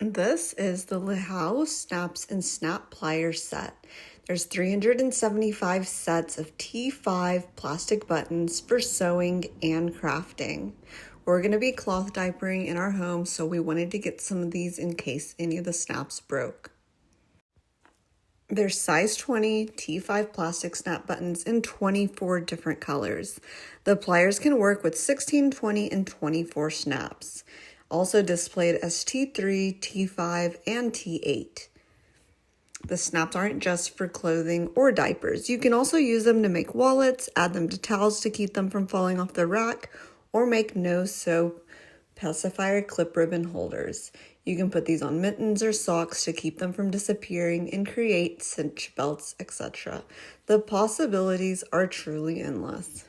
This is the Snaps Snap Pliers Set. There's 375 sets of T5 plastic buttons for sewing and crafting. We're going to be cloth diapering in our home, so we wanted to get some of these in case any of the snaps broke. There's size 20 T5 plastic snap buttons in 24 different colors. The pliers can work with 16, 20, and 24 snaps. Also displayed as T3, T5, and T8. The snaps aren't just for clothing or diapers. You can also use them to make wallets, add them to towels to keep them from falling off the rack, or make no-sew pacifier clip ribbon holders. You can put these on mittens or socks to keep them from disappearing and create cinch belts, etc. The possibilities are truly endless.